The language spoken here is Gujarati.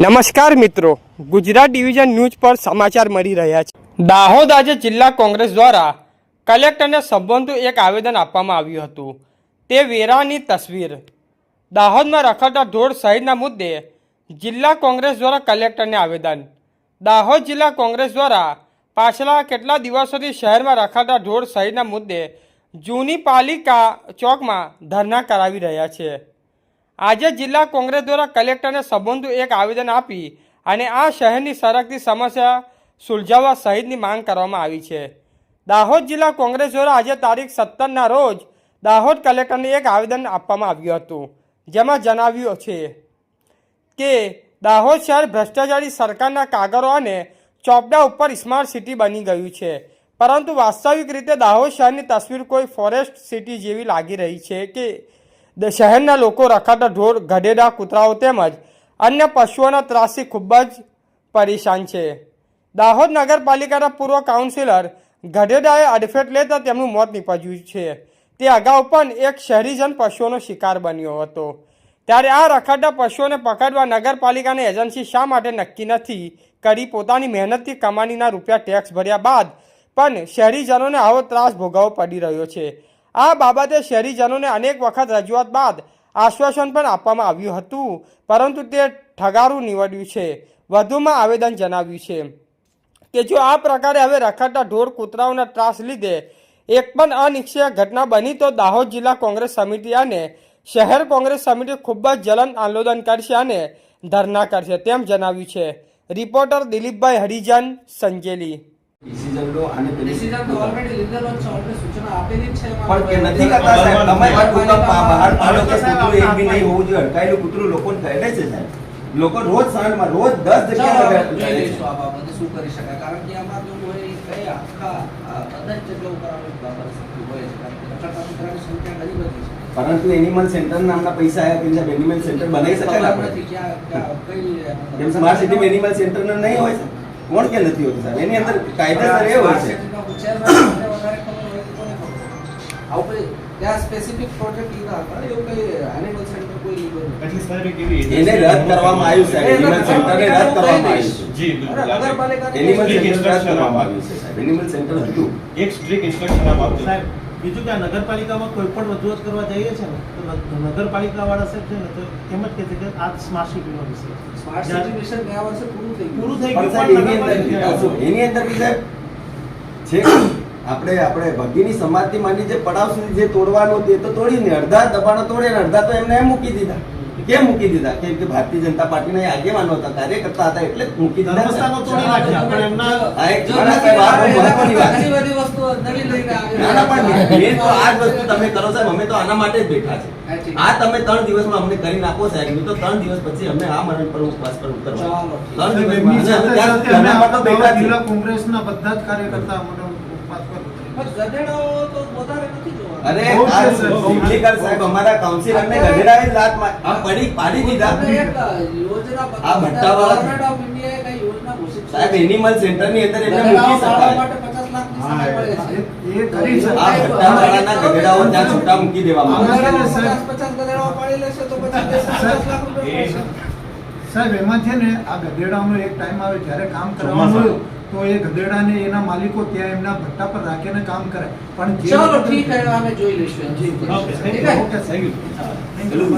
નમસ્કાર મિત્રો, ગુજરાત ડિવિઝન ન્યૂઝ પર સમાચાર મળી રહ્યા છે। દાહોદ આજે જિલ્લા કોંગ્રેસ દ્વારા કલેક્ટરને સંબોધતું એક આવેદન આપવામાં આવ્યું હતું। તે વેરાની તસવીર। દાહોદમાં રખડતા ઢોર સહિતના મુદ્દે જિલ્લા કોંગ્રેસ દ્વારા કલેક્ટરને આવેદન। દાહોદ જિલ્લા કોંગ્રેસ દ્વારા પાછલા કેટલા દિવસોથી શહેરમાં રખડતા ઢોર સહિતના મુદ્દે જૂની પાલિકા ચોકમાં ધરણા કરાવી રહ્યા છે। આજે જિલ્લા કોંગ્રેસ દ્વારા કલેક્ટરને સંબોધતું એક આવેદન આપી અને આ શહેરની સરકતી સમસ્યા સુલઝાવવા સહિતની માંગ કરવામાં આવી છે। દાહોદ જિલ્લા કોંગ્રેસ દ્વારા આજે તારીખ 17ના રોજ દાહોદ કલેક્ટરને એક આવેદન આપવામાં આવ્યું હતું, જેમાં જણાવ્યું છે કે દાહોદ શહેર ભ્રષ્ટાચારી સરકારના કાગળો અને ચોપડા ઉપર સ્માર્ટ સિટી બની ગયું છે, પરંતુ વાસ્તવિક રીતે દાહોદ શહેરની તસવીર કોઈ ફોરેસ્ટ સિટી જેવી લાગી રહી છે કે શહેરના લોકો રખડતા ઢોર, ગધેડા, કૂતરાઓ તેમજ અન્ય પશુઓના ત્રાસથી ખૂબ જ પરેશાન છે। દાહોદ નગરપાલિકાના પૂર્વ કાઉન્સિલર ગધેડાએ અડફેટ લેતા તેમનું મોત નીપજ્યું છે। તે અગાઉ પણ એક શહેરીજન પશુઓનો શિકાર બન્યો હતો, ત્યારે આ રખડતા પશુઓને પકડવા નગરપાલિકાની એજન્સી શા માટે નક્કી નથી કરી? પોતાની મહેનતથી કમાણીના રૂપિયા ટેક્સ ભર્યા બાદ પણ શહેરીજનોને આવો ત્રાસ ભોગવવો પડી રહ્યો છે। આ બાબતે શહેરીજનોને અનેક વખત રજૂઆત બાદ આશ્વાસન પણ આપવામાં આવ્યું હતું, પરંતુ તે ઠગારું નીવડ્યું છે। વધુમાં આવેદન જણાવ્યું છે કે જો આ પ્રકારે હવે રખડતા ઢોર, કૂતરાઓના ત્રાસ લીધે એક પણ અનિચ્છનીય ઘટના બની તો દાહોદ જિલ્લા કોંગ્રેસ સમિતિ અને શહેર કોંગ્રેસ સમિતિ ખૂબ જ જલન આંદોલન કરશે અને ધરણા કરશે, તેમ જણાવ્યું છે। રિપોર્ટર દિલીપભાઈ હરિજન, સંજેલી। ડિસિઝન લો અને ડિસિઝન તો ઓલરેડી લીધેલો છે, ઓલરેડી સૂચના આપેલી જ છે પણ કે નથી કરતા સાહેબ। તમે બહાર પાડો કે કૂતરું એક બી નહીં હોવું જોઈએ, અટકાયેલું કૂતરું લોકોને કહે છે સાહેબ। લોકો રોજ શહેરમાં રોજ 10 જગ્યાએ આ બાબતે શું કરી શકાય? કારણ કે આમાં જો હોય કઈ આખા બધા જ જગ્યા ઉપર આપણે પરિસ્થિતિ હોય છે, કારણ કે રખડતા કૂતરાની સંખ્યા ઘણી બધી છે, પરંતુ એનિમલ સેન્ટર નામના પૈસા આવ્યા કે એનિમલ સેન્ટર બનાવી શકાય આપણે જેમ સ્માર્ટ સિટી એનિમલ સેન્ટર નહીં હોય છે, કોણ કે નથી હોતું સાહેબ? એની અંદર કાયદેસર એ હોય છે ત્યાં સ્પેસિફિક પ્રોજેક્ટ લીધા હતા, એવું કઈ એનિમલ સેન્ટર કોઈ લીધો એને રદ કરવામાં આવ્યું સાહેબ। એનિમલ સેન્ટરને રદ કરવામાં આવ્યું છે જી, નગરપાલિકાને એનિમલ સેન્ટર રદ કરવામાં આવ્યું છે સાહેબ। એનિમલ સેન્ટર હતું એક સ્ટ્રિક્ટ ઇન્સ્ટ્રક્શન આપ્યું સાહેબ। બીજું કે નગરપાલિકામાં કોઈ પણ રજૂઆત કરવા જઈએ છે ને તો નગરપાલિકા વાળા સાહેબ છે ને તો એમ જ કહે છે કે આ સ્માર્ટ સિટીનો વિષય છે। સ્માર્ટ સિટી મિશન ગયા વર્ષે પૂરું થઈ ગયું એની અંદર બી સાહેબ છે આપણે ભગીની સમાજથી માંડી જે પડાવ સુધી જે તોડવાનું તે તો તોડીને અડધા દબાણો તોડે ને અડધા તો એમને એમ મૂકી દીધા। કેમ મૂકી દીધા? કેમ કે ભારતીય જનતા પાર્ટીના આગેવાનો હતા, કાર્યકર્તા હતા, એટલે મૂકી દીધા। તમે કરો સાહેબ, અમે તો આના માટે જ બેઠા છે। આ તમે 3 દિવસમાં અમને કરી નાખો સાહેબ, તો 3 દિવસ પછી અમને આ મરણ પર ઉપવાસ પર ઉતરવા 3 દિવસ કોંગ્રેસના બધા જ કાર્યકર્તા ઉપવાસ પર ગધેડાઓ તો વધારે નથી જોવા। અરે આ સિમ્પલીકર સાહેબ અમારા કાઉન્સિલરને ગધેડાએ લાત પાડી દીધા। યોજના આ ભટ્ટાવાળા ગવર્નમેન્ટ ઓફ ઇન્ડિયાએ કઈ યોજના ઘોષિત સાહેબ એનિમલ સેન્ટરની અંદર એમને મૂકી શકાય માટે 50 લાખની સહાય મળે છે। એ કરી છે। આ ભટ્ટાવાળાના ગધેડાઓ ત્યાં છૂટા મૂકી દેવામાં આવે છે। 50 ગધેડાઓ પાડી લેશે તો પછી 50 લાખ રૂપિયા સાહેબ એમાં છે ને આ ગધેડાનો એક ટાઈમ આવે જ્યારે કામ કરવાનું હોય તો એ ગધેડાને એના માલિકો ત્યાં એમના ભટ્ટા પર રાખીને કામ કરે, પણ ચલો ઠીક છે, અમે જોઈ લઈશું। Okay thank you.